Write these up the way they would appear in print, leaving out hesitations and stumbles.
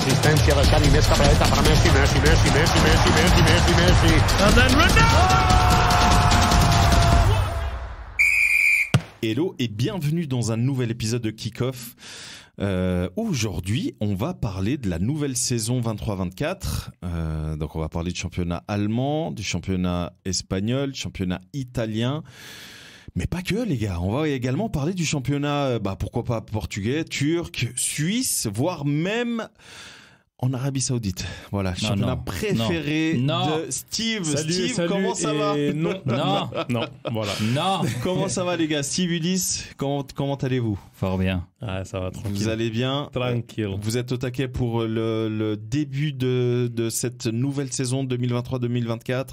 Asistencia de Xavi, més cap a la dreta per Messi. And then Hello et bienvenue dans un nouvel épisode de Kick-Off. Aujourd'hui, on va parler de la nouvelle saison 23-24. Donc on va parler du championnat allemand, du championnat espagnol, du championnat italien. Mais pas que, les gars. On va également parler du championnat, pourquoi pas portugais, turc, suisse, voire même en Arabie Saoudite. Voilà, championnat préféré de Steve. Salut, comment ça va? Non, voilà. Non. Comment ça va, les gars? Steve, Ulysse, comment allez-vous? Fort bien. Ah, ça va tranquille. Vous allez bien? Tranquille. Vous êtes au taquet pour le début de cette nouvelle saison 2023-2024.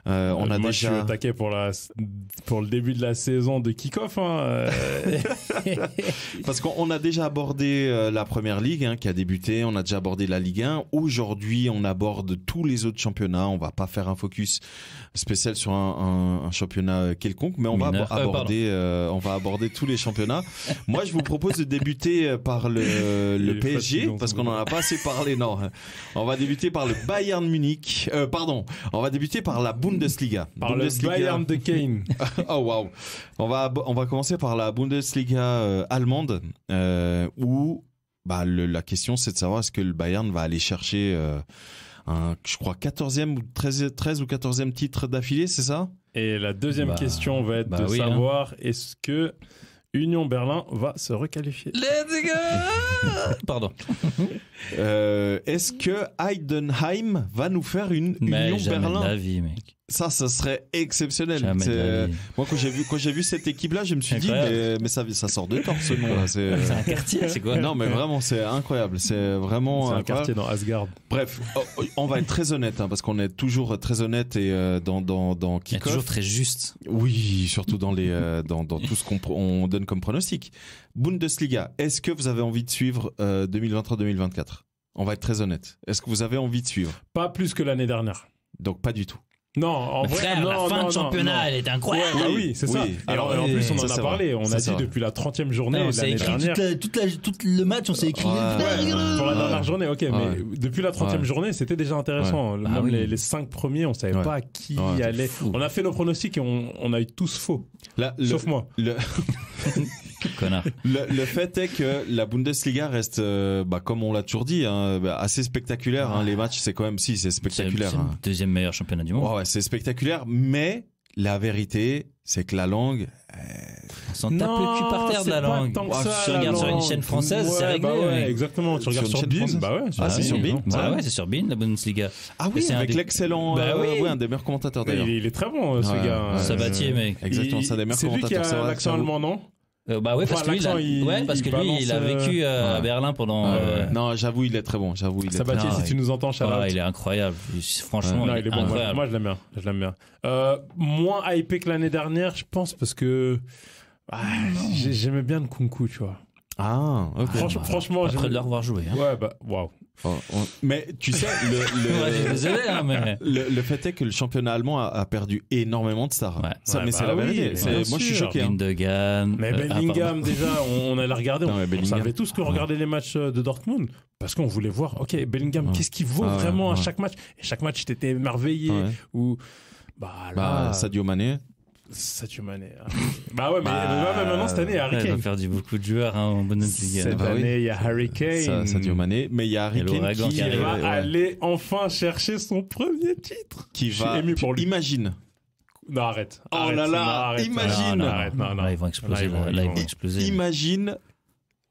On a moi, déjà. je suis au taquet pour le début de la saison de kick-off. Parce qu'on a déjà abordé la première ligue qui a débuté. On a déjà abordé la Ligue 1. Aujourd'hui, on aborde tous les autres championnats. On va pas faire un focus spécial sur un championnat quelconque, mais on va aborder tous les championnats. Moi, je vous propose de débuter par le PSG parce qu'on en a pas assez parlé. Non, on va débuter par le Bayern Munich. On va débuter par la Bundesliga. Le Bayern de Kane. Oh wow. On va commencer par la Bundesliga allemande où la question c'est de savoir est-ce que le Bayern va aller chercher je crois 14e ou 13 ou 14e titre d'affilée, c'est ça? Et la deuxième question va être de savoir est-ce que Union Berlin va se requalifier. Let's go. Pardon. Est-ce que Heidenheim va nous faire une Union jamais Berlin? De la vie, mec. Ça serait exceptionnel. Moi, quand j'ai vu cette équipe-là, je me suis dit, mais ça sort de tort ce nom-là. C'est un quartier, c'est quoi? Non, mais vraiment, c'est incroyable. C'est vraiment un quartier dans Asgard. Bref, on va être très honnête, parce qu'on est toujours très honnête et dans Kick-Off. Toujours très juste. Oui, surtout dans tout ce qu'on donne comme pronostic. Bundesliga, est-ce que vous avez envie de suivre 2023-2024? On va être très honnête. Est-ce que vous avez envie de suivre? Pas plus que l'année dernière. Donc pas du tout. Non, en vrai, frère, la fin de championnat, elle est incroyable. Oui, c'est ça. Alors, et en plus, on en a parlé. On a dit vrai. Depuis la 30e journée l'année dernière. Tout le match, on s'est écrit. Pour la dernière journée, ok, mais depuis la 30e journée, c'était déjà intéressant. Même les 5 premiers, on savait pas qui allait. On a fait nos pronostics et on a eu tous faux. Sauf moi. Connard. Le fait est que la Bundesliga reste, comme on l'a toujours dit, assez spectaculaire. Les matchs, c'est quand même c'est spectaculaire. C'est le deuxième meilleur championnat du monde. Ouais, c'est spectaculaire, mais la vérité, c'est que la langue. On s'en tape le cul par terre de la langue. Tu regardes sur une chaîne française, c'est réglé. Exactement. Tu regardes sur BeIN. C'est sur BeIN. C'est sur BeIN, la Bundesliga. Ah oui, avec l'excellent. Un des meilleurs commentateurs d'ailleurs. Il est très bon, ce gars. Sabatier, mec. Exactement, c'est un des meilleurs commentateurs. C'est lui qui a l'accent allemand, non? Parce que lui, il a vécu à Berlin pendant. Non, j'avoue, il est très bon. Sabatier, si tu nous entends, Charles. Il est incroyable. Franchement, il est bon. Moi, je l'aime bien. Moins hypé que l'année dernière, je pense, parce que j'aimais bien Nkunku, tu vois. Ah, ok. Franchement, après de le revoir jouer. Ouais, waouh. Mais tu sais, désolé, mais le fait est que le championnat allemand a perdu énormément de stars. Mais c'est la vérité. Moi, je suis choqué. Gundogan. Mais Bellingham, déjà, on allait regarder. On savait tous que regarder les matchs de Dortmund. Parce qu'on voulait voir, ok, Bellingham, qu'est-ce qu'il vaut vraiment à chaque match? Et chaque match, t'étais émerveillé. Ou, Sadio Mané. Sadio Mané. Mais maintenant, cette année, il y a Harry Kane. Il a perdu beaucoup de joueurs en Bundesliga. Cette année, il y a Harry Kane. Sadio Mané. Mais il y a Harry Kane qui va aller enfin chercher son premier titre. Qui va. Ému pour lui. Imagine. Non, arrête. Oh là là, imagine. Non. Ils vont exploser. Là, ils vont exploser. Imagine.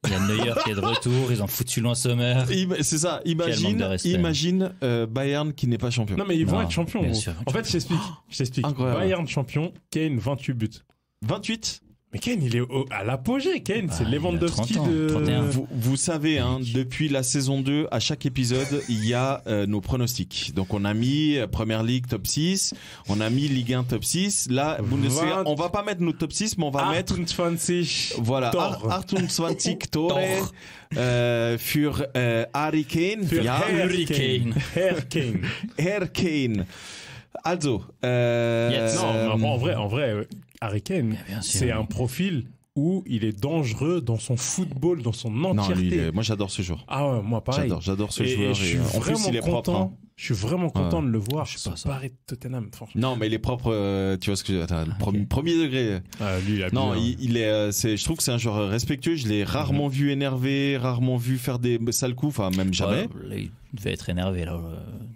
Il y a Neuer qui est de retour, ils ont foutu loin Sommer. C'est ça, imagine Bayern qui n'est pas champion. Non mais ils vont être champions. En fait, je t'explique. Incroyable. Bayern champion, Kane 28 buts. 28 Mais Kane, il est à l'apogée. Kane, c'est Lewandowski de... 31. Vous savez, depuis la saison 2, à chaque épisode, il y a nos pronostics. Donc, on a mis Première Ligue top 6, on a mis Ligue 1 top 6. Là, Bundesliga, on va pas mettre nos top 6, mais on va mettre... 28 Voilà, 28 Tore für Harry Kane. Herr Kane. Also, non, en vrai, Harry Kane, c'est un profil où il est dangereux dans son football, dans son entièreté. Non, moi j'adore ce joueur. Ah ouais, moi pareil. J'adore ce joueur. En plus, il est propre. Hein. Je suis vraiment content de le voir. Je sais pas, Paris de Tottenham, franchement. Non, mais il est propre. Tu vois ce que le premier degré. Lui, il a non, il est. Je trouve que c'est un joueur respectueux. Je l'ai rarement vu énervé, rarement vu faire des sales coups. Enfin, même jamais. Il devait être énervé là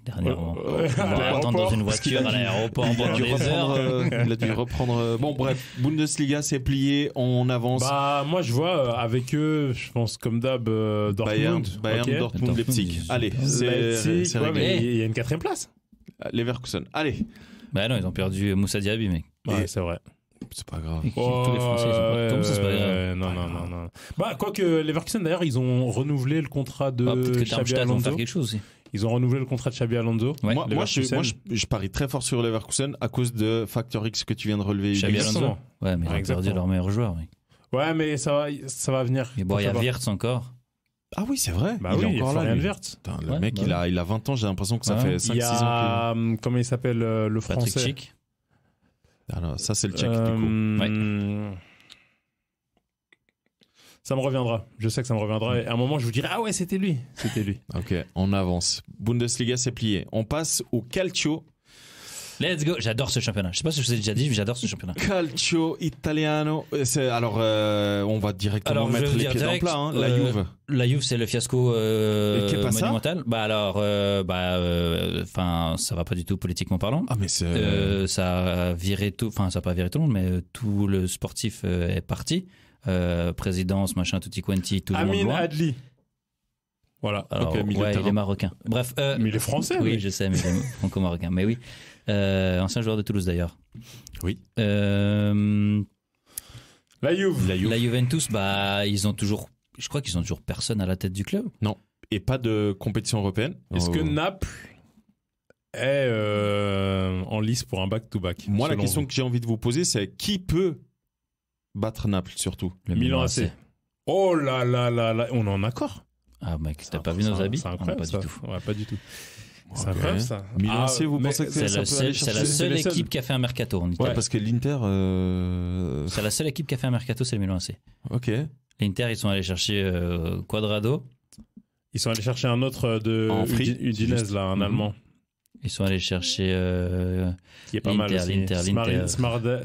dernièrement. On va attendre dans une voiture à l'aéroport pendant des heures. Il a dû reprendre. Bon, bref, Bundesliga, c'est plié. On avance. Bah, moi, je vois avec eux, je pense comme d'hab, Dortmund. Bayern, Dortmund, Leipzig. Allez, c'est réglé. Il y a une 4e place. Leverkusen. Allez. Bah non, ils ont perdu Moussa Diaby, mec. Ouais, c'est vrai. C'est pas grave. Tous les Français, ils sont pas... c'est pas grave. Non. Bah, quoique Leverkusen, d'ailleurs, ils ont renouvelé le contrat de Xabi Alonso. Vont faire quelque chose aussi. Ils ont renouvelé le contrat de Xabi Alonso. Ouais. Moi, je parie très fort sur Leverkusen à cause de Factor X que tu viens de relever. Xabi Alonso. Ouais, mais ils ont perdu leur meilleur joueur. Oui. Ouais, mais ça va venir. Mais bon, il y a Wirtz encore. Ah oui, c'est vrai. Bah il est encore là. Le mec, il a 20 ans, j'ai l'impression que ça fait 5-6 ans. Il y a, comment il s'appelle, le français Patrick Schick. Alors, ça, c'est le Tchèque, du coup. Ouais. Ça me reviendra. Je sais que ça me reviendra. Et à un moment, je vous dirai, ah ouais, c'était lui. Ok, on avance. Bundesliga, c'est plié. On passe au Calcio. Let's go. J'adore ce championnat. Je sais pas si je vous ai déjà dit, mais j'adore ce championnat. Calcio Italiano. Alors, on va directement mettre les pieds dans le plat. Hein. La Juve. La Juve, c'est le fiasco monumental. Bah alors, ça va pas du tout politiquement parlant. Ah mais ça a viré tout. Enfin, ça a pas viré tout le monde, mais tout le sportif est parti. Présidence, machin, tutti quanti, tout le monde loin. Amin Adli. Voilà. Alors, il est marocain. Bref. Mais il est français. Oui, je sais, mais il est franco-marocain. Mais oui. Ancien joueur de Toulouse d'ailleurs. Oui. La Juve. La Juventus, bah ils ont toujours. Je crois qu'ils ont toujours personne à la tête du club. Non. Et pas de compétition européenne. Est-ce que Naples est en lice pour un back-to-back? Moi, la question que j'ai envie de vous poser, c'est qui peut battre Naples surtout? Le Milan AC. Oh là là là là, on est en accord. Ah mec, t'as pas vu nos habits? C'est incroyable. Pas du tout. Ouais, pas du tout. C'est incroyable ça. Milan AC, vous pensez que c'est la seule équipe qui a fait un mercato en Italie. Ouais, parce que l'Inter. C'est la seule équipe qui a fait un mercato, c'est le Milan AC. Ok. L'Inter, ils sont allés chercher Quadrado. Ils sont allés chercher un autre de Udinese, là, un Allemand. Ils sont allés chercher qui est pas mal aussi. l'Inter.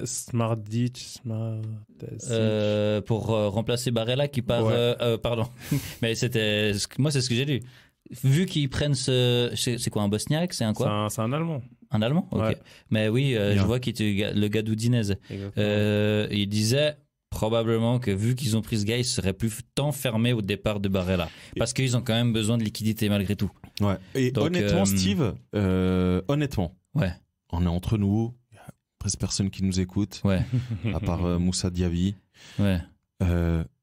Smardic. Pour remplacer Barella qui part. Pardon. Mais c'était. Moi, c'est ce que j'ai lu. Vu qu'ils prennent c'est quoi, un Bosniaque, c'est un quoi? C'est un Allemand. Un Allemand? Ok. Ouais. Mais oui, je vois qu'il était le gars d'Udinese. Il disait probablement que vu qu'ils ont pris ce gars, ils seraient plus tant fermés au départ de Barella. Parce qu'ils ont quand même besoin de liquidité malgré tout. Ouais. Et donc, honnêtement, Steve, honnêtement, ouais. On est entre nous, il y a presque personne qui nous écoute, ouais. À part Moussa Diaby. Ouais.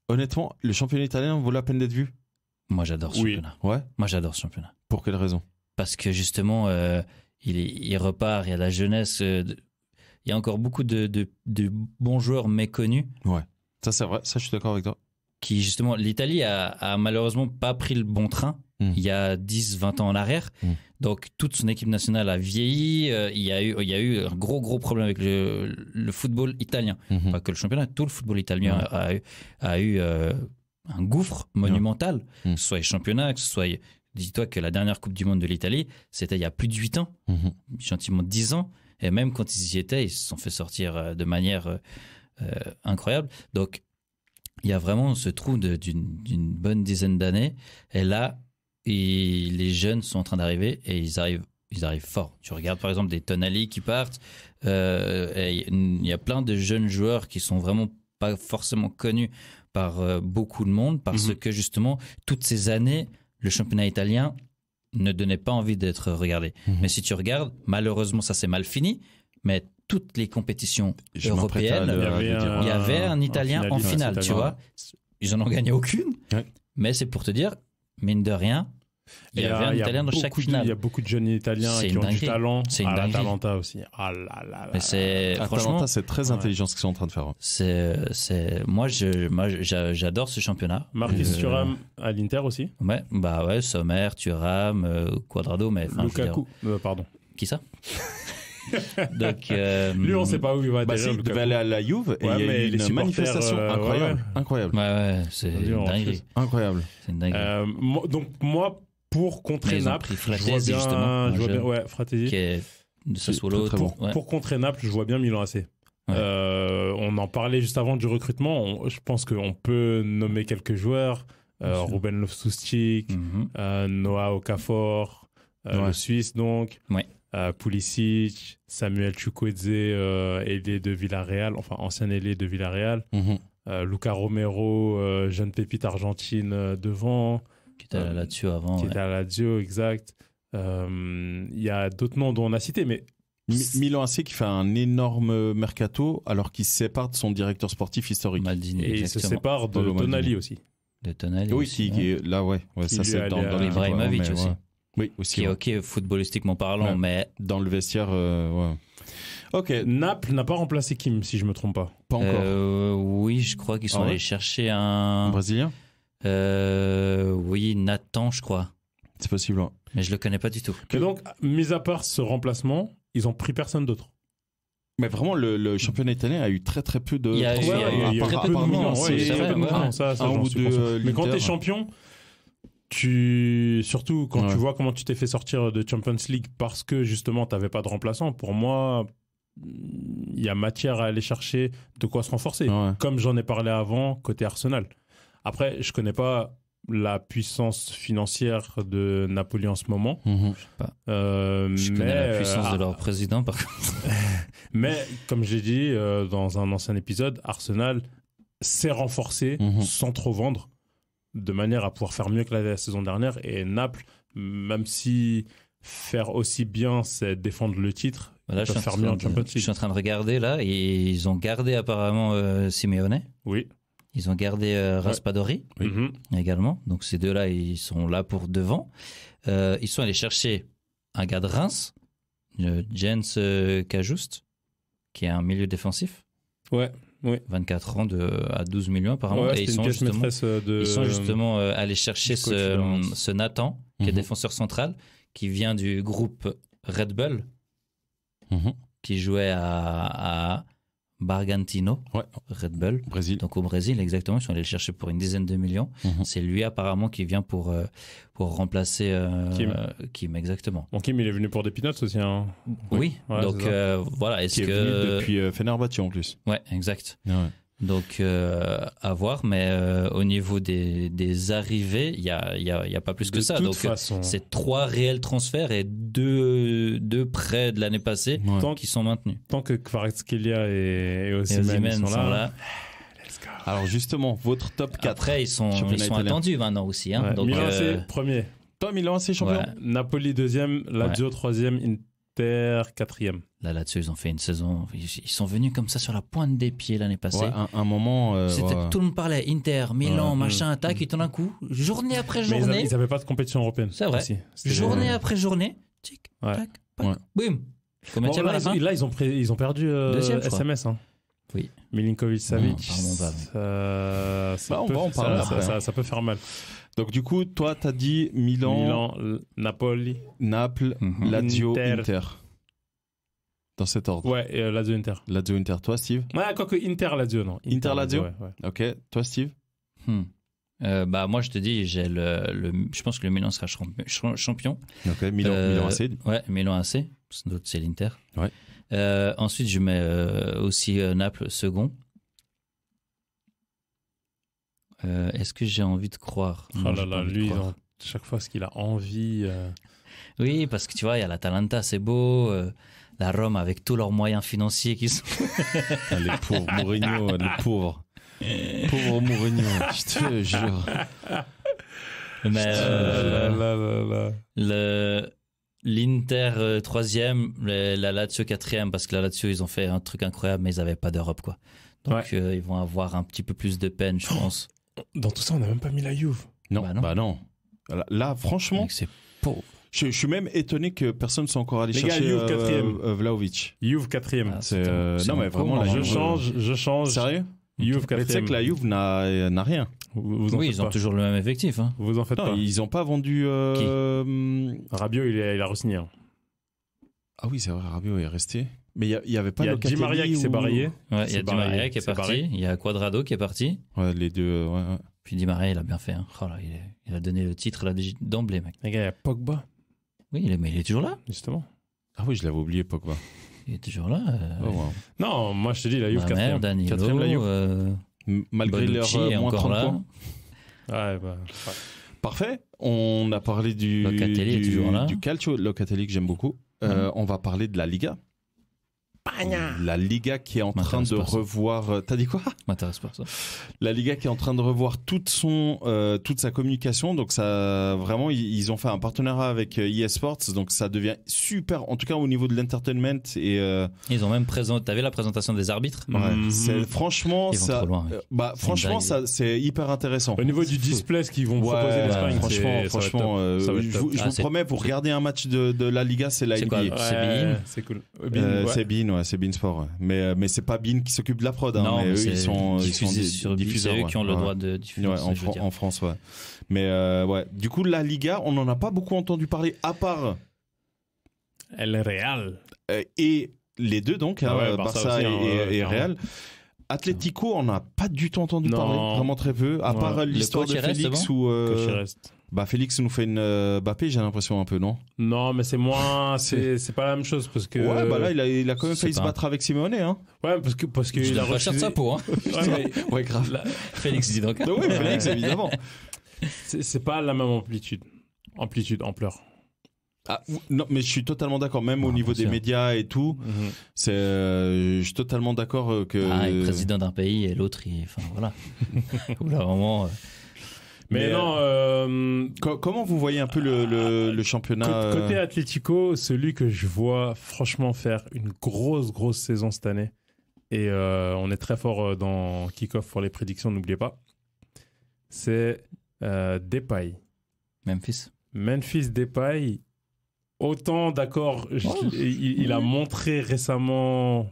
Honnêtement, le championnat italien vaut la peine d'être vu? Moi, j'adore ce championnat. Ouais. Moi, j'adore ce championnat. Pour quelle raison? Parce que justement, il repart, il y a la jeunesse. Il y a encore beaucoup de bons joueurs méconnus. Ouais. Ça, c'est vrai. Ça, je suis d'accord avec toi. Qui, justement, l'Italie a malheureusement pas pris le bon train il y a 10-20 ans en arrière. Donc, toute son équipe nationale a vieilli. Il y a eu un gros problème avec le football italien. Pas que le championnat, tout le football italien a eu un gouffre monumental, que ce soit les championnats, que ce soit... Dis-toi que la dernière Coupe du Monde de l'Italie, c'était il y a plus de 8 ans, gentiment 10 ans, et même quand ils y étaient, ils se sont fait sortir de manière incroyable. Donc, il y a vraiment ce trou d'une bonne dizaine d'années, et là, les jeunes sont en train d'arriver, et ils arrivent fort. Tu regardes par exemple des Tonali qui partent, et il y a plein de jeunes joueurs qui sont vraiment pas forcément connus par beaucoup de monde, parce que justement, toutes ces années, le championnat italien ne donnait pas envie d'être regardé. Mais si tu regardes, malheureusement, ça s'est mal fini, mais toutes les compétitions européennes, il y avait un Italien en finale, tu vois. Ils en ont gagné aucune, mais c'est pour te dire, mine de rien, il y avait un Italien dans chaque finale. Il y a beaucoup de jeunes Italiens qui ont du talent. C'est une dinguerie. Atalanta aussi. Ah là là là. Atalanta, c'est très intelligent ce qu'ils sont en train de faire. Moi, j'adore ce championnat. Marcus Thuram à l'Inter aussi. Ouais, Sommer, Thuram, Quadrado, mais Lukaku. Pardon. Qui ça? Donc, lui, on sait pas où il va. Il devait aller à la Juve et il y a eu une manifestation incroyable. Ouais, c'est une dinguerie. Incroyable. C'est une dinguerie. Donc, moi, pour contrer Naples, Fratesi, justement. Je vois bien, ouais, Fratesi. Qui est de Sassuolo. Pour contrer Naples, je vois bien Milan AC. Ouais. On en parlait juste avant du recrutement. Je pense qu'on peut nommer quelques joueurs. Ruben Loftus-Cheek, Noah Okafor, le Suisse donc, Pulisic, Samuel Chukwueze, ailier de Villarreal, enfin ancien ailier de Villarreal, Luca Romero, jeune pépite argentine devant. Qui était à la Lazio avant. Qui était à la Lazio, exact. Il y a d'autres noms dont on a cité, mais... Milan AC qui fait un énorme mercato alors qu'il se sépare de son directeur sportif historique. Maldini, et il se sépare de Tonali aussi. De Tonali oui, qui est là, ça c'est dans Ibrahimovic aussi. Oui, aussi. Qui est ok footballistiquement parlant, mais... Dans le vestiaire, Ok, Naples n'a pas remplacé Kim, si je me trompe pas. Pas encore. Oui, je crois qu'ils sont allés chercher un Brésilien. Oui, Nathan, je crois. C'est possible. Hein. Mais je le connais pas du tout. Et donc, mis à part ce remplacement, ils ont pris personne d'autre. Mais vraiment, le championnat italien a eu très très peu de. Il y a eu très peu de millions. Mais quand t'es champion, surtout quand tu vois comment tu t'es fait sortir de Champions League parce que justement t'avais pas de remplaçant, pour moi, il y a matière à aller chercher de quoi se renforcer. Comme j'en ai parlé avant côté Arsenal. Après, je connais pas la puissance financière de Napoli en ce moment. Je sais pas. Je connais la puissance de leur président, par contre. Mais, comme j'ai dit dans un ancien épisode, Arsenal s'est renforcé sans trop vendre, de manière à pouvoir faire mieux que la saison dernière. Et Naples, même si faire aussi bien, c'est défendre le titre, là, je faire mieux en Champions League. Je suis en train de regarder, là, et ils ont gardé apparemment Simeone. Oui. Ils ont gardé Raspadori également. Donc ces deux-là, ils sont là pour devant. Ils sont allés chercher un gars de Reims, Jens Cajuste, qui est un milieu défensif. Ouais. 24 ans à 12 millions apparemment. Et ils sont justement allés chercher ce Nathan, qui est défenseur central, qui vient du groupe Red Bull, qui jouait à Bargantino, Red Bull, Brésil. Donc au Brésil, exactement. Ils sont allés le chercher pour une dizaine de millions. C'est lui apparemment qui vient pour remplacer Kim, exactement. Bon, Kim, il est venu pour des peanuts aussi. Hein. Oui, donc voilà. Est-ce qui est venu depuis Fenerbahçe en plus. Ouais, exact. Ouais. Donc à voir, mais au niveau des arrivées, il y a pas plus que ça. Donc c'est 3 réels transferts et 2 prêts de l'année passée qui sont maintenus. Tant que Kvaratskhelia et Osimhen sont là. Let's go. Alors justement, votre top 4. Après ils sont attendus maintenant aussi. Hein. Donc, Milan AC premier. Toi, Milan AC champion. Napoli deuxième, Lazio troisième, Inter quatrième. Là, là-dessus, ils ont fait une saison. Ils sont venus comme ça sur la pointe des pieds l'année passée. Un moment. Tout le monde parlait Inter, Milan, machin, attaque, et tout d'un coup, journée après journée. Mais ils n'avaient pas de compétition européenne. C'est vrai. Journée après journée, tic, tac, boum. Là, ils ont perdu SMS. Hein. Oui. Milinkovic Savic. On va en parler. Ça peut faire mal. Donc du coup, toi, t'as dit Milan, Napoli, Naples, Lazio, Inter. Dans cet ordre. Ouais, Lazio Inter. Lazio Inter. Toi, Steve? Ouais, quoique Inter Lazio, non. Inter Lazio. Ouais. Ok. Toi, Steve? Moi, je te dis, je pense que le Milan sera champion. Ok. Milan AC. Ouais, Milan AC. Sans doute, c'est l'Inter. Ouais. Ensuite, je mets aussi Naples second. Est-ce que j'ai envie de croire? Oh là là, lui, chaque fois ce qu'il a envie. Oui, parce que tu vois, il y a l'Atalanta, c'est beau. La Rome avec tous leurs moyens financiers qui sont. Les pauvres Mourinho, les pauvres. Pauvre Mourinho, je te jure. Mais l'Inter 3e, la Lazio 4e, parce que la Lazio, ils ont fait un truc incroyable, mais ils n'avaient pas d'Europe, quoi. Donc ils vont avoir un petit peu plus de peine, je pense. Dans tout ça, on n'a même pas mis la Juve. Non. Là, franchement, c'est pauvre. Je suis même étonné que personne ne soit encore allé chercher Vlahovic. Juve 4e. Non, mais vraiment, je change. Sérieux? Juve 4e. Mais tu sais que la Juve n'a rien. Oui, ils ont toujours le même effectif. Hein. Vous en faites pas. Ils n'ont pas vendu. Rabiot, il a re-signé. Ah oui, c'est vrai, Rabiot est resté. Mais il y avait pas Il y a Locatelli Di Maria qui s'est barré. Ouais, il y a Di Maria qui est parti. barré. Il y a Cuadrado qui est parti. Ouais, les deux. Ouais. Puis Di Maria, il a bien fait. Hein. Oh là, il a donné le titre là, d'emblée, mec. Les gars, il y a Pogba, Oui, mais il est toujours là. justement. Ah oui, je l'avais oublié, Pogba. Il est toujours là. Oh, wow. Non, moi je te dis, la Juve Danilo, quatrième la Juve. Malgré leur Bonucci est moins encore 30 là. points. Ouais, bah, Parfait. On a parlé Locatelli est toujours là. du calcio, Locatelli que j'aime beaucoup. On va parler de la Liga. La Liga qui est en train de revoir. T'as dit quoi? M'intéresse pas ça. La Liga qui est en train de revoir toute sa communication. Donc ça, vraiment, ils ont fait un partenariat avec EA Sports. Donc ça devient super. En tout cas au niveau de l'entertainment et. Ils ont même présenté. T'avais la présentation des arbitres. Ouais. Franchement, ils vont ça. Trop loin, franchement, ça, c'est hyper intéressant. au niveau du display, ce qu'ils vont proposer l'Espagne, franchement, je vous promets, pour regarder un match de la Liga, c'est la NBA. C'est Bein. C'est cool. C'est Bein, c'est Bein Sport. Ouais. Mais c'est pas Bein qui s'occupe de la prod. Non, mais eux, ils sont sur diffuseurs. C'est eux qui ont le droit de diffuser. Ouais, en France, ouais. Mais ouais. Du coup, la Liga, on n'en a pas beaucoup entendu parler, à part. El Real. Et les deux, donc, Barça aussi, et Real. Atlético, on n'a pas du tout entendu parler, vraiment très peu, à part l'histoire de Félix ou. Félix nous fait une Mbappé, j'ai l'impression un peu, non? Non, mais c'est moins, c'est pas la même chose parce que. Ouais, là, il a quand même failli se battre avec Simeone, hein. Ouais, parce que il a pas cher de sa peau, hein. Ouais, grave. Félix, dis donc. Oui, Félix, évidemment. C'est pas la même ampleur. Ah, non, mais je suis totalement d'accord, même au niveau des médias et tout. Je suis totalement d'accord que. Il est président d'un pays et l'autre, enfin voilà. Là, vraiment. Mais non. Comment vous voyez un peu le championnat Côté Atlético, celui que je vois franchement faire une grosse saison cette année. Et on est très fort dans Kick-Off pour les prédictions, n'oubliez pas. C'est Depay. Memphis Depay. Autant d'accord, il a montré récemment,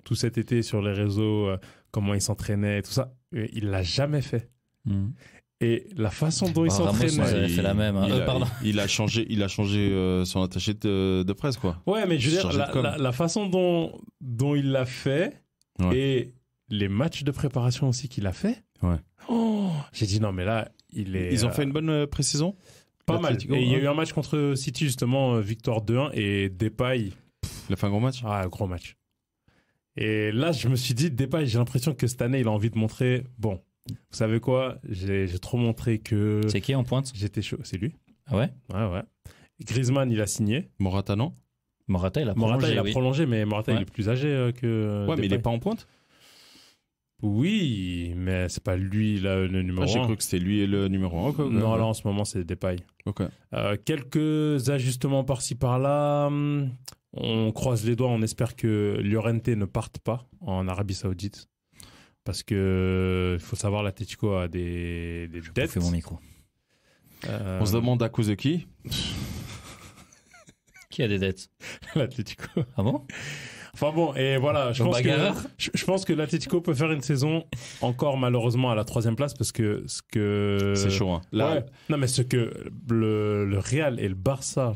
tout cet été sur les réseaux, comment il s'entraînait et tout ça. Il l'a jamais fait. Et la façon dont il s'entraînait, fait la même. Il a changé son attaché de presse, quoi. Ouais, mais je veux dire, la façon dont il l'a fait et les matchs de préparation aussi qu'il a fait. Ouais. J'ai dit non, mais là, Ils ont fait une bonne pré-saison. Pas mal. Et il y a eu un match contre City, justement, victoire 2-1, et Depay. Il a fait un gros match. Ah, gros match. Et là, je me suis dit, Depay, j'ai l'impression que cette année, il a envie de montrer, bon, vous savez quoi, j'ai trop montré que. C'est qui en pointe? J'étais chaud. C'est lui. Ah ouais? Ouais. Griezmann, il a signé. Morata, non? Morata, il a prolongé, mais Morata, il est plus âgé que. Ouais, Depay. Mais il est pas en pointe? Oui, mais c'est pas lui le numéro 1. J'ai cru que c'était lui le numéro 1. Okay. Non, là en ce moment c'est Depay. Okay. Quelques ajustements par-ci par-là. On croise les doigts, on espère que Llorente ne parte pas en Arabie Saoudite. Parce que il faut savoir, l'Atlético a des dettes. Fais mon micro. On se demande à cause de qui? Qui a des dettes? L'Atlético. Ah bon? Enfin bon, et voilà, je pense que l'Atlético peut faire une saison encore malheureusement à la 3e place parce que c'est chaud, hein. Là... Ouais. Non, mais ce que le Real et le Barça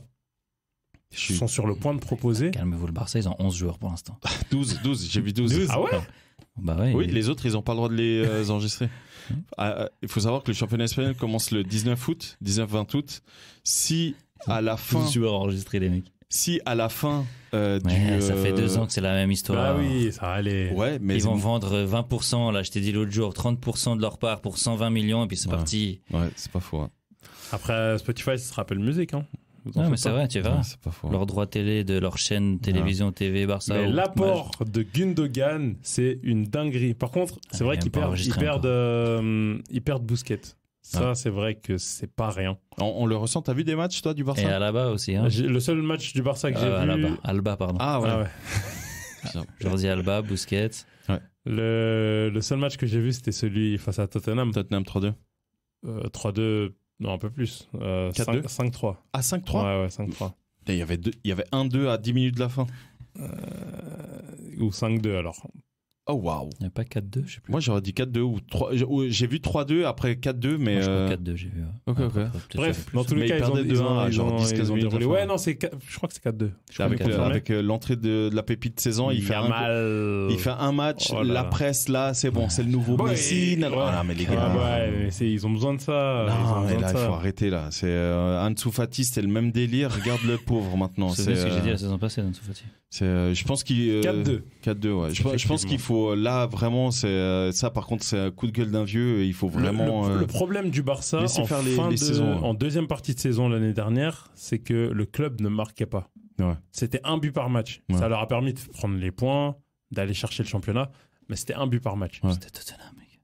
sont sur le point de proposer. Calmez-vous, le Barça, ils ont 11 joueurs pour l'instant. 12, j'ai vu 12. Ah ouais? Bah ouais. Oui, les autres, ils n'ont pas le droit de les enregistrer. Il faut savoir que le championnat espagnol commence le 19-20 août. Si à la fin... 12 joueurs enregistrés, les mecs. Si à la fin ça fait 2 ans que c'est la même histoire. Ah oui, ça va aller. Ouais, mais ils vont vendre 20%, là je t'ai dit l'autre jour, 30% de leur part pour 120 millions et puis c'est parti. Ouais, c'est pas faux. Hein. Après Spotify, ça se rappelle musique. Hein. Non, mais c'est vrai, tu verras. C'est pas faux. Leur droit télé de leur chaîne télévision TV Barça. Mais l'apport de Gundogan, c'est une dinguerie. Par contre, c'est vrai qu'ils perdent Busquets. Ça, c'est vrai que c'est pas rien. On le ressent. T'as vu des matchs, toi, du Barça? Et Alaba aussi. Hein. Le seul match du Barça que j'ai vu... Alba, pardon. Ah ouais. Jordi Alba, Busquets. Ouais. Le seul match que j'ai vu, c'était celui face à Tottenham. 3-2. 3-2, non, un peu plus. 4-2 5-3. Ah, 5-3? Ouais, 5-3. Il y avait 1-2 à 10 minutes de la fin. Ou 5-2 alors. Oh waouh. Il n'y a pas 4-2, je sais plus. Moi j'aurais dit 4-2 ou 3. J'ai vu 3-2 après 4-2, mais. Moi, je crois 4-2, j'ai vu. Ok. Bref, dans tous les Mais cas, ils perdaient 2-1 à genre 10-15 minutes. Ouais, non, je crois que c'est 4-2. Avec l'entrée de la pépite saison, il fait un match. Oh là la là. presse là, c'est bon, c'est le nouveau Messi. Ah mais les gars. Ouais, ils ont besoin de ça. Non, mais là, il faut arrêter là. C'est Ansu Fati, c'était le même délire. Regarde le pauvre maintenant. C'est ce que j'ai dit la saison passée, Ansu Fati. Je pense qu'il 4-2. 4-2, ouais. Je pense qu'il faut là vraiment. C'est ça. Par contre, c'est un coup de gueule d'un vieux. Il faut vraiment. Le problème du Barça en deuxième partie de saison l'année dernière, c'est que le club ne marquait pas. Ouais. C'était un but par match. Ouais. Ça leur a permis de prendre les points, d'aller chercher le championnat, mais c'était un but par match. Ouais. C'était Tottenham, mec.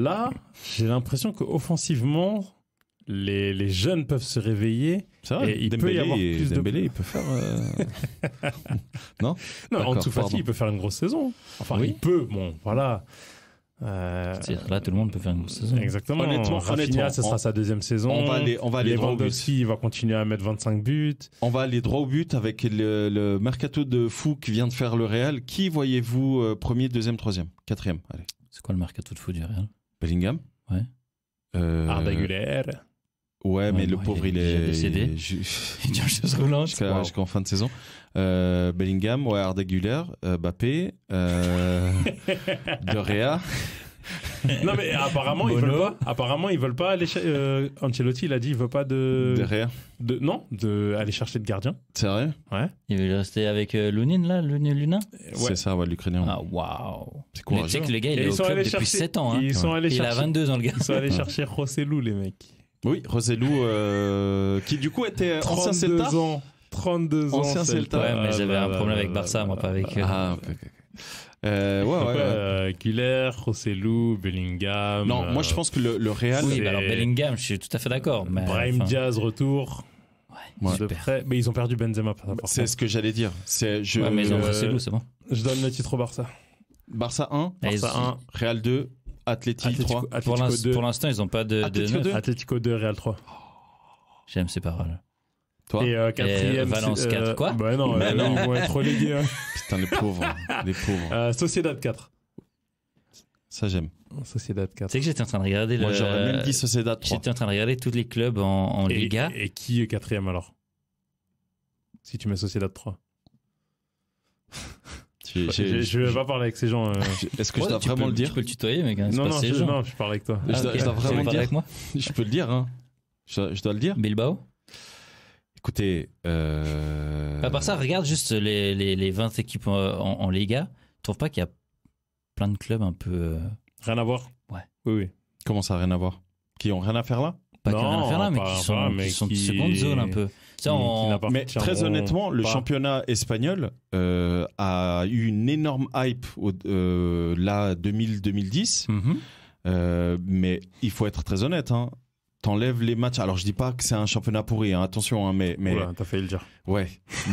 Là, j'ai l'impression qu'offensivement, les jeunes peuvent se réveiller. C'est vrai. Et il peut y avoir plus de... Dembélé, il peut faire. Non. Non, D'accord, Ansu Fati, pardon. il peut faire une grosse saison. Enfin, Oui. il peut. Bon, voilà. C'est-à-dire, là, tout le monde peut faire une grosse saison. Exactement. Honnêtement, Rafinha, ce sera sa deuxième saison. On va aller droit au but. Lewandowski, il va continuer à mettre 25 buts. On va aller droit au but avec le mercato de fou qui vient de faire le Real. Qui voyez-vous premier, deuxième, troisième, quatrième? Allez. C'est quoi le mercato de foot du Real? Bellingham. Ouais. Arda Güler. Ouais, mais Ouais, le bon, pauvre, il il est est décédé. Il tient chose roulante. jusqu'en fin de saison. Bellingham, ouais, Arda Güler, Mbappé, De Gea. Non, mais apparemment, ils veulent pas. Apparemment, ils veulent pas aller. Ancelotti, il a dit, il veut pas De Gea. aller chercher de gardien. Sérieux? Ouais. Il veut rester avec Lunin, là, Lunin. C'est ça, ouais, l'Ukrainien. Ah, waouh. C'est Mais tu courageux. sais que le gars, il Et est ils au sont club allés depuis chercher- 7 ans. Hein. Ils sont allés Il a chercher. 22 ans, le gars. Ils sont allés chercher Rossellou, les mecs. Oui, Rossellou, qui du coup était ancien 32 Celta. ans. 32 ans. Ancien Celta. Ouais, mais j'avais un problème avec là, Barça, moi, pas avec. Ah, ok. Ouais. Güler, Rossellou, Bellingham. Non, moi je pense que le Real. Oui, c'est- bah alors Bellingham, je suis tout à fait d'accord. Mais Brahim enfin, Diaz, retour. ouais, De super. près. Mais ils ont perdu Benzema. par C'est contre. ce que j'allais dire. Ouais, mais ils ont Rossellou, c'est bon. Je donne le titre au Barça. Barça 1, Et Barça 1, Real 2, Atleti 3. Atletico 2. Pour l'instant, ils n'ont pas de Atletico 2. Atletico 2, Real 3. J'aime ces paroles. Toi? Et quatrième. Valence 4, quoi? Bah non, Mais là, non. ils vont être relégués. Hein. Putain, les pauvres. Les pauvres. Sociedad 4. Ça, j'aime. Sociedad Tu 4. sais que j'étais en train de regarder Moi, j'aurais même dit Sociedad 3. J'étais en train de regarder tous les clubs en Liga. Et qui est quatrième alors? Si tu mets Sociedad 3. Je vais pas parler avec ces gens. Est-ce que je Ouais, dois tu vraiment peux- le dire? Tu peux le tutoyer, mec. Hein, c'est Non, pas non, ces gens. je parle avec toi. Je dois Ok. vraiment Tu veux le parler dire. avec moi? Je peux le dire, hein. Je dois le dire. Bilbao. Écoutez. À part ça, regarde juste les 20 équipes en Liga. Tu trouves pas qu'il y a plein de clubs un peu. Rien à voir? Ouais. Oui. Comment ça, rien à voir? Qui ont rien à faire là? Pas qu'il y a rien à faire là, mais pas- qui sont, pas, mais qui sont de qui- seconde zone un peu. Ça, Mais très honnêtement, le championnat espagnol a eu une énorme hype là 2000-2010. Mais il faut être très honnête. Hein. T'enlèves les matchs. Alors je dis pas que c'est un championnat pourri. Hein, attention. Hein, mais Oula, t'as failli le dire. ouais.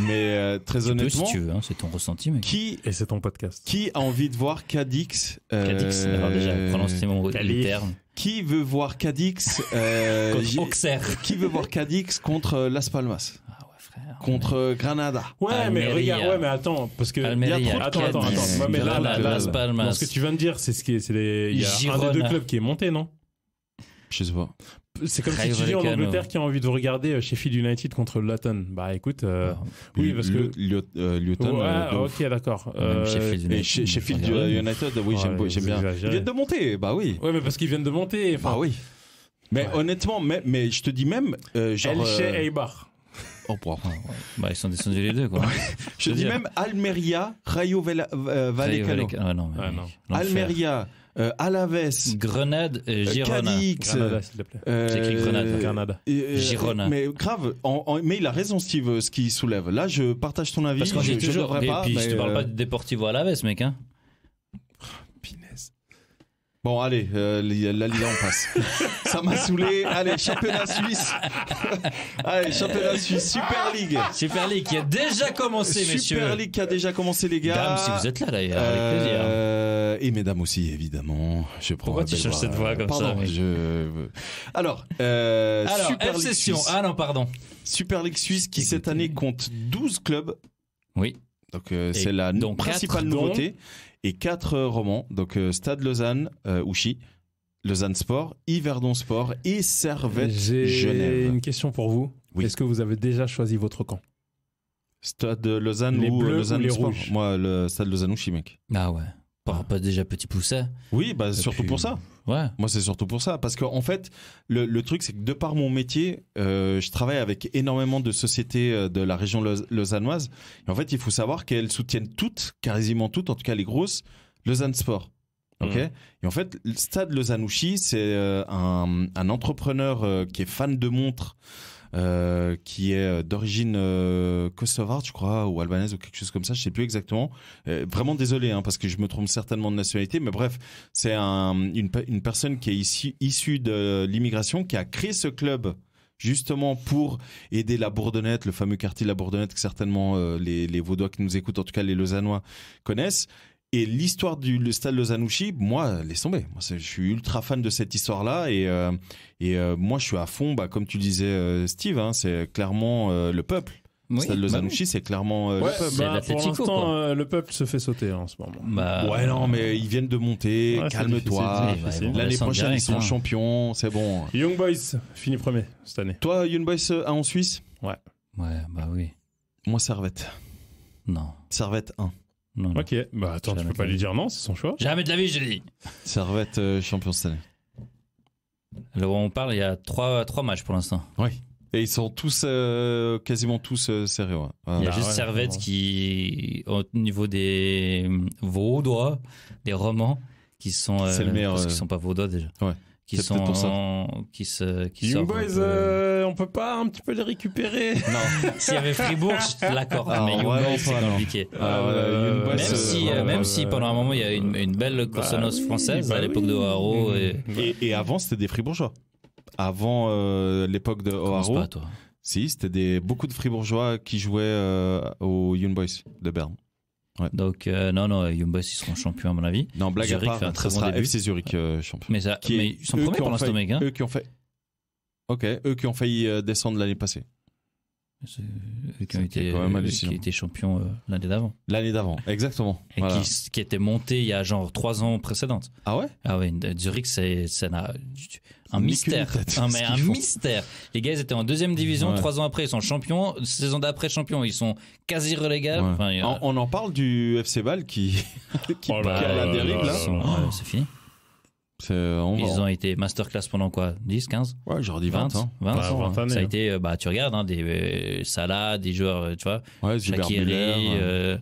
Mais très tu peux honnêtement, si tu veux, hein, c'est ton ressenti, mec. Et c'est ton podcast. qui a envie de voir Cadix Cadix, alors déjà, prononcez mon Calif. terme. Qui veut voir Cadix Contre Auxerre. Qui veut voir Cadix contre Las Palmas, Ah ouais, frère. contre Granada? Ouais, mais Almeria. regarde, mais attends, parce que Almeria, il y a trop de- attends. Cadiz, Ouais, mais là, Las Palmas. ce que tu viens de dire, c'est ce qui est, il y a un Girona. des deux clubs qui est monté, non? Je sais pas. C'est comme si Rayo tu dis en Vallecano. Angleterre qui a envie de regarder Sheffield United contre Luton. Bah écoute, oui, parce que. Luton. Ouais, ok, d'accord. Même Sheffield Et United, Sheffield regarde. United, oui, Ouais, j'aime bien. exagéré. Ils viennent de monter, bah oui. Ouais, mais parce qu'ils viennent de monter. Bah oui. Mais Ouais. honnêtement, mais je te dis même, genre. El Eibar. Oh, wow. Bah, ils sont descendus les deux, quoi. Je te dis même Almeria, Rayo Vallecano. Ah non, mais Ah, mec, non. l'enfer. Almeria, Alaves, Grenade, Girona. Cadix. Granada, s'il te plaît. J'ai écrit Grenade. Granada. Girona. Mais grave, mais il a raison Steve, ce qu'il soulève. Là, je partage ton avis. Parce qu'on dit je toujours. devrais Et pas, puis, mais, je te parle pas de Deportivo Alaves, mec, hein. Pinaise. Bon, allez, la Liga, on passe. Ça m'a saoulé. Allez, championnat suisse. Allez, championnat suisse, Super League. Super League qui a déjà commencé, messieurs. Super League qui a déjà commencé, les gars. Dame, si vous êtes là, d'ailleurs, avec plaisir. Et mesdames aussi, évidemment. Je prends Pourquoi la tu belle changes cette voix comme Pardon, ça, mec Alors, Alors, Super League F-Session. Suisse. Ah non, pardon. Super League Suisse qui, cette année, compte 12 clubs. Oui. Donc, c'est la donc principale 4, nouveauté. et 4 romans. Donc Stade Lausanne, Ouchy, Lausanne Sport, Yverdon Sport et Servette J'ai Genève. une question pour vous. Oui. Est-ce que vous avez déjà choisi votre camp? Stade Lausanne Les ou bleus Lausanne ou les Sport? rouges? Moi, le Stade Lausanne Ouchy, mec. Ah ouais. Pas déjà petit pousset. Oui, bah, Et surtout puis- pour ça. Ouais. Moi, c'est surtout pour ça. Parce qu'en fait, le truc, c'est que de par mon métier, je travaille avec énormément de sociétés de la région lausannoise. Et en fait, il faut savoir qu'elles soutiennent toutes, quasiment toutes, en tout cas les grosses, Lausanne Sport. Ok. Et en fait, le Stade Lausanne-Ouchy, c'est un entrepreneur qui est fan de montres, qui est d'origine kosovarde, je crois, ou albanaise ou quelque chose comme ça, je sais plus exactement. Vraiment désolé, hein, parce que je me trompe certainement de nationalité, mais bref, c'est une personne qui est issue de l'immigration, qui a créé ce club justement pour aider la Bourdonnette, le fameux quartier de la Bourdonnette que certainement les Vaudois qui nous écoutent, en tout cas les Lausannois, connaissent. Et l'histoire du Stade Lausanne-Ouchy, moi, laisse tomber. Moi, je suis ultra fan de cette histoire-là et moi, je suis à fond. Bah, comme tu disais, Steve, hein, c'est clairement le peuple. Oui. Stade Lausanne-Ouchy, c'est clairement le peuple. C'est pour l'Atlético, l'instant, le peuple se fait sauter en ce moment. Bah, Ouais, non, mais ils viennent de monter. Ouais, c'est calme-toi. difficile, c'est difficile. Ouais, bon, L'année descendre prochaine, direct, ils sont hein. champions. C'est bon. Young Boys finit premier cette année. Toi, Young Boys en Suisse? Ouais, bah oui. Moi, Servette. Non. Servette 1. Non. Ok, bah attends, tu Jamais peux pas de la lui vie. dire non, c'est son choix. Jamais de la vie, j'ai dit. Servette champion cette année. Alors, on parle, il y a trois matchs pour l'instant. Oui. Et ils sont tous, quasiment tous sérieux. Ouais. Il y a Voilà. juste ouais, Servette ouais. qui, au niveau des Vaudois, des Romans, qui sont. C'est le meilleur, Parce qu'ils sont pas Vaudois déjà. Ouais. Qui C'est sont. peut-être pour ça. Qui Young sortent un Boys, peu. on peut pas un petit peu les récupérer? Non. S'il y avait Fribourg, je te l'accorde. Ah, mais Young ouais, Boys, c'est non. compliqué. Young Boys, Même si pendant un moment il y a une belle consonance française à l'époque de O'Haro. Et avant, c'était des Fribourgeois. Avant l'époque de Commence O'Haro, pas, toi. si, c'était beaucoup de Fribourgeois qui jouaient aux Young Boys de Berne. Donc, non, Young Boys, ils seront champions à mon avis. Non, blague à Zurich part, fait un très ça bon sera début. FC Zurich champion. Mais ils sont premiers pour l'instant, mec. Hein. Eux qui ont fait. Ok, eux qui ont failli descendre l'année passée. C'est eux qui ont C'était été, quand même hallucinant. qui étaient champions l'année d'avant. L'année d'avant, exactement. Et Voilà. qui étaient montés il y a genre 3 ans précédentes. Ah ouais? Ah ouais, Zurich, c'est un Ni mystère. queue ni tête, Non, ce mais qu'ils un font. mystère. Les gars, ils étaient en deuxième division. Ouais. 3 ans après, ils sont champions. Saison d'après, champions. Ils sont quasi relégables. Ouais. Enfin, il y a- On en parle du FC Bâle qui qui Oh qui là est à la là dérive là là. là. c'est fini. On Ils ont été masterclass pendant quoi? 10, 15? Ouais, j'aurais dit 20 ans. 20 Ouais, ans. 20 années, Ça a hein. été, tu regardes, hein, des Salah, des joueurs, tu vois, Ouais, Gilbert Shaqiri, Müller,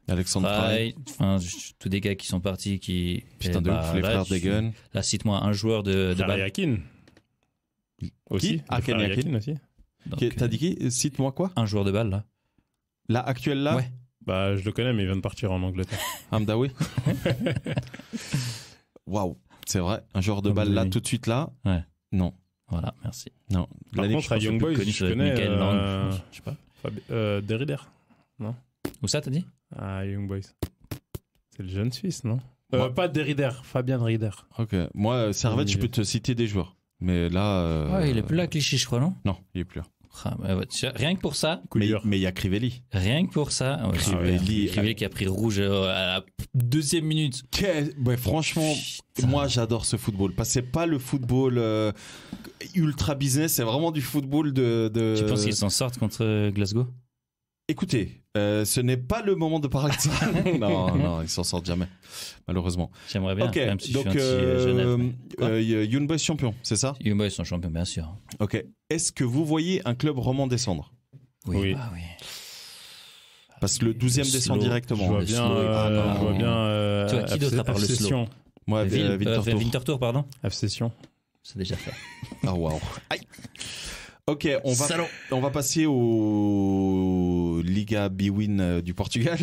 Alexandre Frey. enfin, tous des gars qui sont partis qui. Putain et de ouf, les frères Degen. Là, cite-moi un joueur de Frère balle. Yakin. Aussi. Qui? Ah, Frère Ken Yakin. aussi. Donc, T'as dit qui? Cite-moi quoi? un joueur de balle, là. Là, actuel là? Ouais. Bah, je le connais, mais il vient de partir en Angleterre. Hamdaoui. Waouh, c'est vrai. Un joueur de balle là, Hamdaoui. tout de suite là? Ouais. Non. Voilà, merci. Non. Par L'année contre, à prochaine, Young Boys, connu, je ça doit être connais Michael Lang, je pense. Je sais pas. Derrider. Où ça, t'as dit? Ah, Young Boys. C'est le jeune Suisse, non? Moi- Pas Derrider, Fabien Rieder. Ok. Moi, Servette, je peux te citer des joueurs. Mais là. Ouais, il est plus là, Clichy, je crois, non? Non, il est plus là. Ah, ouais, rien que pour ça, Mais il y a Crivelli. rien que pour ça. Ouais, Crivelli. Crivelli qui a pris rouge à la deuxième minute. Ouais, franchement, Putain. moi j'adore ce football. Parce que c'est pas le football ultra business, c'est vraiment du football de. Tu penses qu'ils s'en sortent contre Glasgow? Écoutez, ce n'est pas le moment de parler de ça. non, ils s'en sortent jamais, malheureusement. J'aimerais bien, Ok, même si donc je suis anti-Genève. Young Boys champion, c'est ça? Young Boys sont champions, bien sûr. Ok. Est-ce que vous voyez un club roman descendre? Oui. Ah oui. Parce que le 12e descend Slow. Je directement. vois Le bien. slow, Je vois non. bien. Tu vois, qui d'autre à part le slow? F-Session. Moi, Winterthur. Winterthur, pardon. F-Session. C'est déjà fait. Ah waouh. Aïe. Ok, Salaud. on va passer au Liga Bwin du Portugal.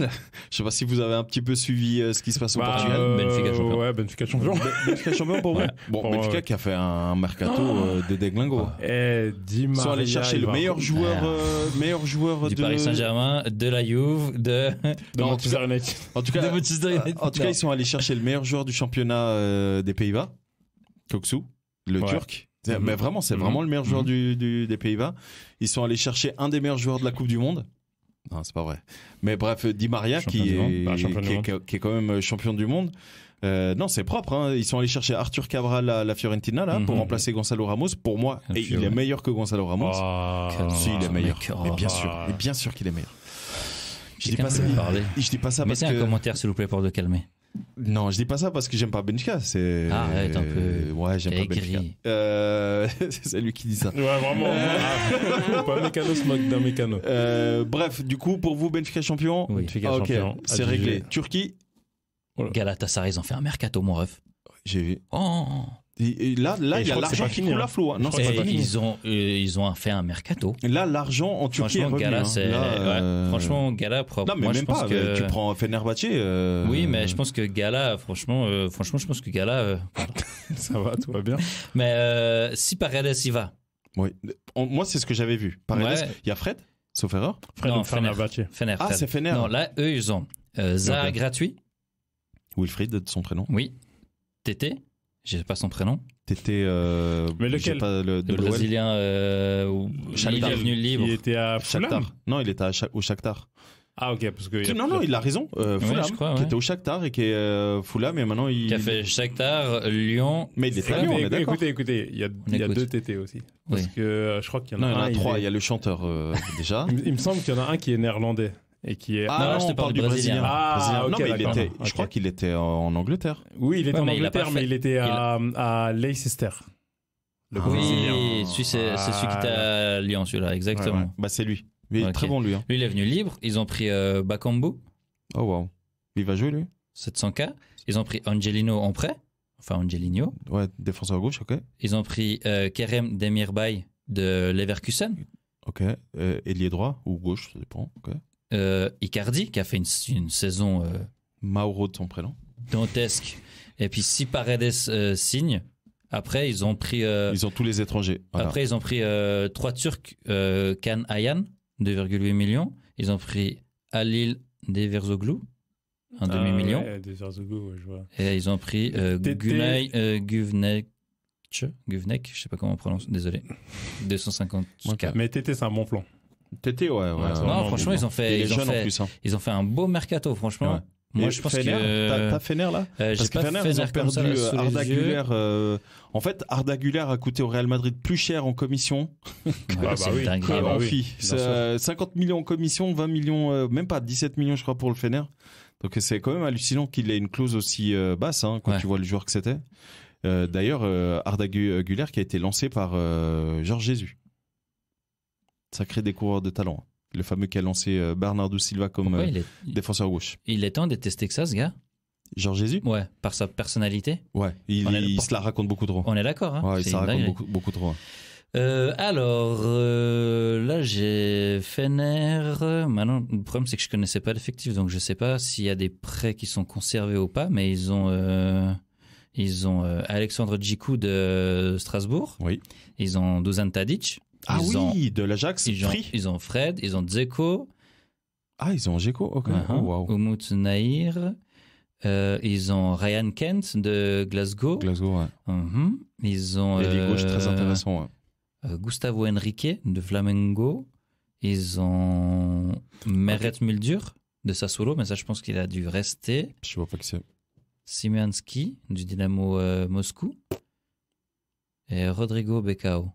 Je sais pas si vous avez un petit peu suivi ce qui se passe au Portugal. Benfica champion. Ouais, Benfica champion. Benfica champion pour vous. Ouais. Bon, Pour Benfica moi, qui a fait un mercato de déglingo. Eh, Di Ils sont Maria, allés chercher il le va- meilleur joueur Du de Paris Saint-Germain, de la Juve, de de Non, en Manchester United. En tout cas, de Manchester United. en tout cas, ils sont allés chercher le meilleur joueur du championnat des Pays-Bas, Koksu, le Ouais. Turc. Mhm. Mais vraiment, c'est Mhm. vraiment le meilleur joueur des Pays-Bas. Ils sont allés chercher un des meilleurs joueurs de la Coupe du Monde, Non, c'est pas vrai. Mais bref, Di Maria qui est quand même champion du monde. Non, c'est propre. Hein. Ils sont allés chercher Arthur Cabral à la Fiorentina là pour remplacer Gonzalo Ramos. Pour moi, il est meilleur que Gonzalo Ramos. Si, il est meilleur. Mais bien sûr qu'il est meilleur. Je dis pas ça. Je dis pas ça parce que. Mettez un commentaire s'il vous plaît pour le calmer. Non, je dis pas ça parce que j'aime pas Benfica. C'est. Ah ouais, un peu. Ouais, j'aime pas Benfica. C'est lui qui dit ça. Ouais, vraiment. Pas Mécano, se moque d'un Mécano. Bref, du coup, pour vous, Benfica champion. Oui. Benfica champion. C'est réglé. Turquie. Galatasaray, ils ont fait un mercato, mon ref. J'ai vu. Et là, il y a l'argent qui coule à flot. Hein. Non, c'est pas fini. Ils ont fait un mercato. Là, l'argent en Turquie est revenu. Gala, franchement, Gala propre. Non, mais moi, même pas. Tu prends Fenerbahçe. Oui, mais je pense que Gala, franchement, je pense que Gala. Ça va, tout va bien. Mais si Paredes y va. Oui. Moi, c'est ce que j'avais vu. Paredes, il y a Fred, sauf erreur. Fenerbahçe. Ah, c'est Fener. Non, là, eux, ils ont Zaha gratuit. Wilfried, de son prénom. Oui. Tété. Je sais pas son prénom. Tété. Mais lequel le Brésilien il est venu libre. Il était à Fulham. Non, il était au Shakhtar. Ah ok, parce que non, il a raison. Fulham, je crois, qui était au Shakhtar et qui est Fulham et maintenant il. Qui a fait Shakhtar, Lyon. Mais il était à Lyon, on est d'accord. Écoutez, il y a deux TT aussi. Parce que je crois qu'il y en a un. Non, il y en a trois. Il y a le chanteur déjà. Il me semble qu'il y en a un qui est néerlandais. Et qui est... non, je te parle du Brésilien. Ah, non, mais je crois qu'il était en Angleterre. Oui, il était en Angleterre, mais il était à Leicester. Le Brésilien. Oui, c'est celui qui était à Lyon, celui-là, exactement. Ouais. Bah, c'est lui. Il est très bon, lui. Hein. Lui, il est venu libre. Ils ont pris Bakambu. Oh, wow. Il va jouer, lui. 700K. Ils ont pris Angelino en prêt. Enfin, Angelino. Ouais, défenseur gauche, ok. Ils ont pris Kerem Demirbay de Leverkusen. Ok. Ailier droit ou gauche, ça dépend. Ok. Icardi qui a fait une saison Mauro de son prénom dantesque, et puis si Paredes signe, après ils ont pris ils ont tous les étrangers, voilà. Après ils ont pris 3 Turcs, Kan Ayhan 2,8 millions, ils ont pris Halil Deverzoglu 1 demi-million, je vois. Et ils ont pris Guvnek, je sais pas comment on prononce, désolé, 250K. Mais Tété, c'est un bon plan. Tété, ouais. Non, franchement, ils ont fait un beau mercato, franchement. Ouais. Moi, je pense Fener, que t'as Fener là parce que Fener, ils ont perdu Arda Güler. En fait, Arda Güler a coûté au Real Madrid plus cher en commission. C'est dingue. En fille. 50 millions en commission, 20 millions, même pas 17 millions, je crois, pour le Fener. Donc c'est quand même hallucinant qu'il ait une clause aussi basse quand tu vois le joueur que c'était. D'ailleurs, Arda Güler qui a été lancé par Georges Jesus. Sacré découvreur de talent. Le fameux qui a lancé Bernardo Silva comme défenseur gauche. Il est temps de tester que ça, ce gars. Georges Jesus ? Ouais, par sa personnalité. Ouais, il se la raconte beaucoup trop. On est d'accord. Hein, ouais, il se la raconte beaucoup trop. Alors, là, j'ai Fener. Maintenant, le problème, c'est que je connaissais pas l'effectif, donc je sais pas s'il y a des prêts qui sont conservés ou pas, mais ils ont Alexandre Djikou de Strasbourg. Oui. Ils ont Dusan Tadic. De l'Ajax. Ils ont Fred, ils ont Dzeko. Ah, ils ont Dzeko, ok. Umut Nahir. Ils ont Ryan Kent de Glasgow. Ouais. Ils ont. Et les gauches très intéressant, ouais. Gustavo Henrique de Flamengo. Ils ont Meret Muldur de Sassuolo, mais ça, je pense qu'il a dû rester. Je vois pas qui c'est. Simianski du Dynamo Moscou. Et Rodrigo Becao.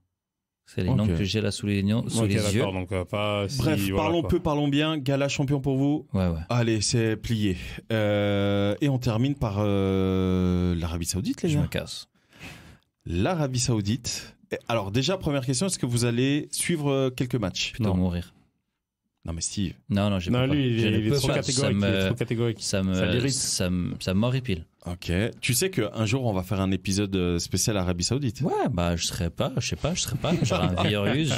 C'est les noms que j'ai là sous les yeux. Donc, bref, parlons bien. Gala champion pour vous. Ouais. Allez, c'est plié. Et on termine par l'Arabie Saoudite, les gars. Je me casse. L'Arabie Saoudite. Alors déjà, première question, est-ce que vous allez suivre quelques matchs ? Plutôt mourir. Non mais Steve. Non, je peux pas. Lui, il est trop catégorique. Ça m'horripile. Ok. Tu sais qu'un jour, on va faire un épisode spécial Arabie Saoudite. Ouais, je serais pas. J'aurais un virus,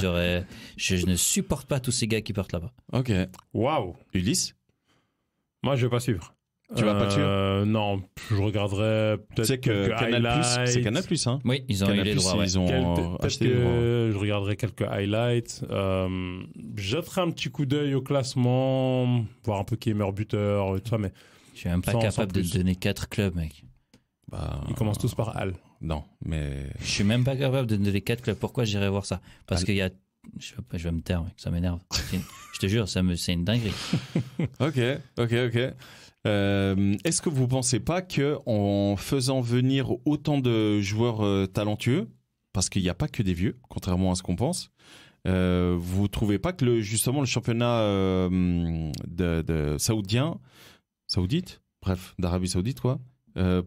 je ne supporte pas tous ces gars qui partent là-bas. Ok. Waouh. Ulysse ? Moi, je vais pas suivre. Tu vas pas suivre ? Non, je regarderai peut-être. Tu sais que Canal+, c'est Canal+, hein. Oui, ils ont eu les droits. Ils ont acheté les droits. Je regarderai quelques highlights. Jetterai un petit coup d'œil au classement, voir un peu qui est meilleur buteur, tout ça, mais. Je suis même pas capable de donner 4 clubs, mec. Ils commencent tous par Al. Non, mais. Je suis même pas capable de donner 4 clubs. Pourquoi j'irais voir ça ? Parce qu'il y a. Je vais me taire, mec, ça m'énerve. Je te jure, c'est une dinguerie. Ok. Est-ce que vous pensez pas que en faisant venir autant de joueurs talentueux, parce qu'il n'y a pas que des vieux, contrairement à ce qu'on pense, vous trouvez pas que justement le championnat de d'Arabie Saoudite quoi,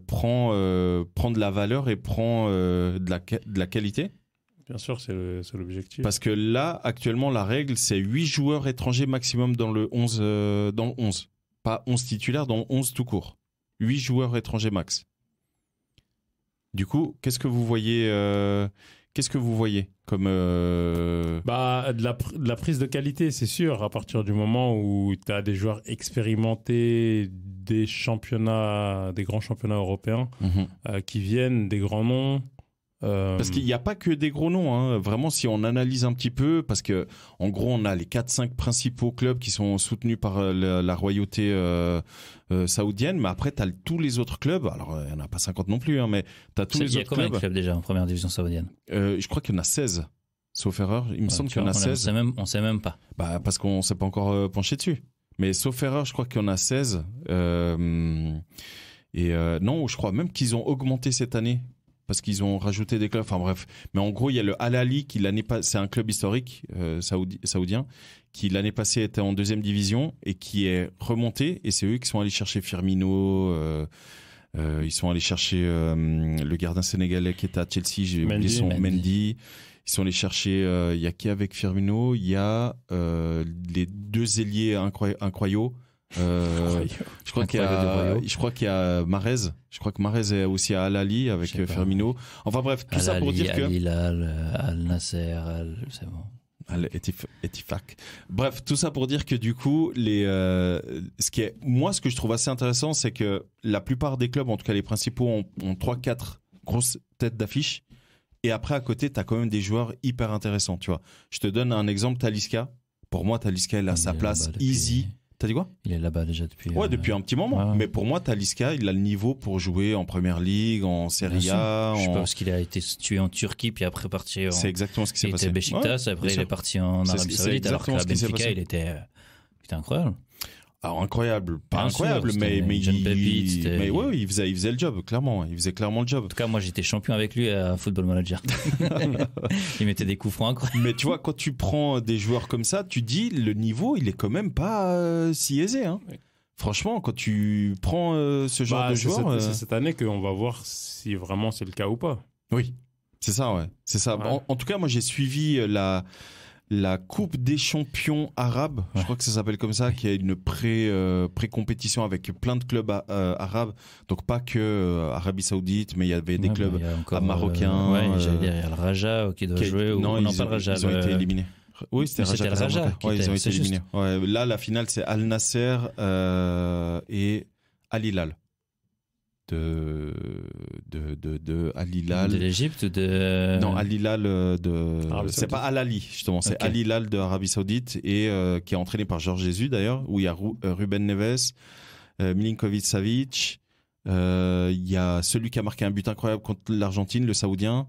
prend de la valeur et prend de la qualité? Bien sûr, c'est l'objectif. Parce que là, actuellement, la règle, c'est 8 joueurs étrangers maximum dans le 11. Pas 11 titulaires, dans le 11 tout court. 8 joueurs étrangers max. Du coup, qu'est-ce que vous voyez comme... de la prise de qualité, c'est sûr, à partir du moment où tu as des joueurs expérimentés des grands championnats européens qui viennent, des grands noms. Parce qu'il n'y a pas que des gros noms, hein. Vraiment, si on analyse un petit peu, parce que en gros, on a les 4-5 principaux clubs qui sont soutenus par la royauté saoudienne, mais après, tu as tous les autres clubs. Alors, il n'y en a pas 50 non plus, hein, mais tu as tous les autres clubs. Il y a combien de clubs déjà en première division saoudienne? Je crois qu'il y en a 16, sauf erreur. Il me semble qu'il y en a 16. On sait même pas. Bah, parce qu'on ne s'est pas encore penché dessus. Mais sauf erreur, je crois qu'il y en a 16. Non, je crois même qu'ils ont augmenté cette année. Parce qu'ils ont rajouté des clubs, enfin bref. Mais en gros, il y a le Al Ahly qui c'est un club historique saoudien, qui l'année passée était en 2e division et qui est remonté. Et c'est eux qui sont allés chercher Firmino, ils sont allés chercher le gardien sénégalais qui était à Chelsea, j'ai oublié son Mendy. Ils sont allés chercher, il y a qui avec Firmino? Il y a les 2 ailiers incroyables. Je crois qu'il y a Mahrez. Je crois que Mahrez est aussi à Al Ahly avec Firmino. Enfin bref, tout ça pour dire que Al Hilal, Al Nasser, c'est bon. Al Ettifaq. Bref, tout ça pour dire que du coup, ce que je trouve assez intéressant, c'est que la plupart des clubs, en tout cas les principaux, ont 3-4 grosses têtes d'affiche. Et après, à côté, t'as quand même des joueurs hyper intéressants, tu vois. Je te donne un exemple, Talisca. Pour moi, Talisca, il a sa place easy. T'as dit quoi? Il est là-bas déjà depuis... Ouais, depuis un petit moment. Ouais. Mais pour moi, Talisca, il a le niveau pour jouer en Première Ligue, en Serie A. Je sais pas, parce qu'il a été tué en Turquie, puis après parti C'est exactement ce qui s'est passé. Il était Beşiktaş, après il est parti en Arabie Saoudite, alors qu'à Benfica, il était incroyable. Alors incroyable, pas Bien incroyable, sûr, mais ouais, il faisait le job, clairement. Il faisait clairement le job. En tout cas, moi, j'étais champion avec lui à Football Manager. Il mettait des coups francs incroyables. Mais tu vois, quand tu prends des joueurs comme ça, tu dis le niveau, il est quand même pas si aisé, hein. Oui. Franchement, quand tu prends ce genre de joueur, c'est cette année qu'on va voir si vraiment c'est le cas ou pas. Oui, c'est ça, ouais, c'est ça. Ouais. En tout cas, moi, j'ai suivi la Coupe des champions arabes, je crois que ça s'appelle comme ça, qui a une pré-compétition avec plein de clubs arabes, donc pas que Arabie Saoudite, mais il y avait des clubs marocains. J'allais dire, il y a le Raja qui doit jouer. Non, pas le Raja. Ils ont été éliminés. Oui, c'était le Raja. Ouais, ils ont été éliminés. Ouais, là, la finale, c'est Al Nasser et Al Hilal. De Al Hilal. De l'Égypte ou de... Non, Al Hilal c'est pas Al Ahly, justement. C'est Al Hilal de Arabie Saoudite et qui est entraîné par Georges Jesus, d'ailleurs, où il y a Ruben Neves, Milinkovic Savic. Il y a celui qui a marqué un but incroyable contre l'Argentine, le Saoudien.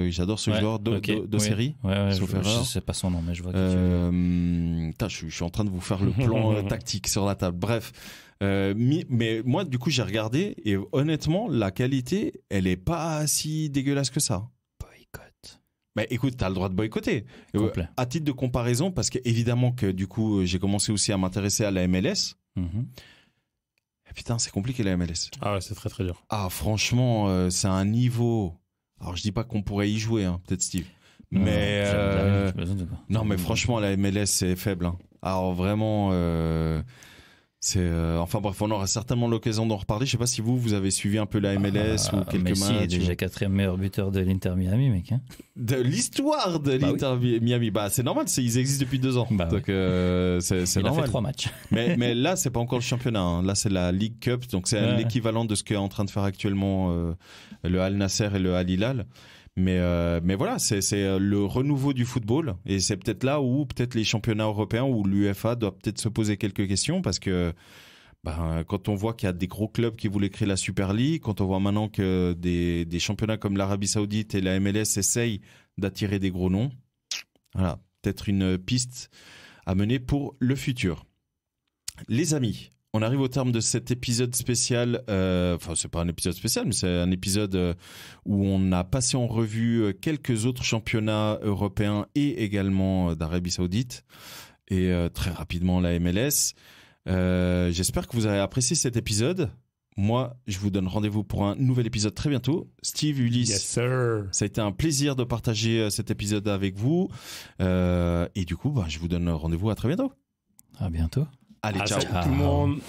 J'adore ce joueur d'Osseri. Je sais pas son nom, mais je vois que je suis en train de vous faire le plan tactique sur la table. Bref. Mais moi, du coup, j'ai regardé et honnêtement, la qualité, elle est pas si dégueulasse que ça. Boycott. Mais écoute, t'as le droit de boycotter. Complet. À titre de comparaison, parce qu'évidemment que du coup, j'ai commencé aussi à m'intéresser à la MLS. Et putain, c'est compliqué la MLS. Ah ouais, c'est très très dur. Ah, franchement, c'est un niveau. Alors, je dis pas qu'on pourrait y jouer, hein, peut-être Steve. Mais non, mais franchement, la MLS c'est faible. Hein. Alors vraiment. Enfin bref, on aura certainement l'occasion d'en reparler. Je sais pas si vous avez suivi un peu la MLS ou quelques matchs. Messi est déjà 4e meilleur buteur de l'Inter Miami, mec. Hein. De l'histoire de l'Inter Miami. Bah c'est normal, ils existent depuis 2 ans. Donc c'est normal. Il a fait 3 matchs. mais là c'est pas encore le championnat. Hein. Là c'est la League Cup, donc c'est l'équivalent de ce qu'est en train de faire actuellement le Al Nasser et le Al Hilal. Mais voilà, c'est le renouveau du football et c'est peut-être là où peut-être les championnats européens ou l'UEFA doivent peut-être se poser quelques questions parce que quand on voit qu'il y a des gros clubs qui voulaient créer la Super League, quand on voit maintenant que des championnats comme l'Arabie Saoudite et la MLS essayent d'attirer des gros noms, voilà, peut-être une piste à mener pour le futur. Les amis, on arrive au terme de cet épisode spécial. Enfin, c'est pas un épisode spécial, mais c'est un épisode où on a passé en revue quelques autres championnats européens et également d'Arabie Saoudite et très rapidement la MLS. J'espère que vous avez apprécié cet épisode. Moi, je vous donne rendez-vous pour un nouvel épisode très bientôt. Steve, Ulysse, yes, sir. Ça a été un plaisir de partager cet épisode avec vous. Et du coup, je vous donne rendez-vous à très bientôt. À bientôt. Allez, ciao. Salut tout le monde.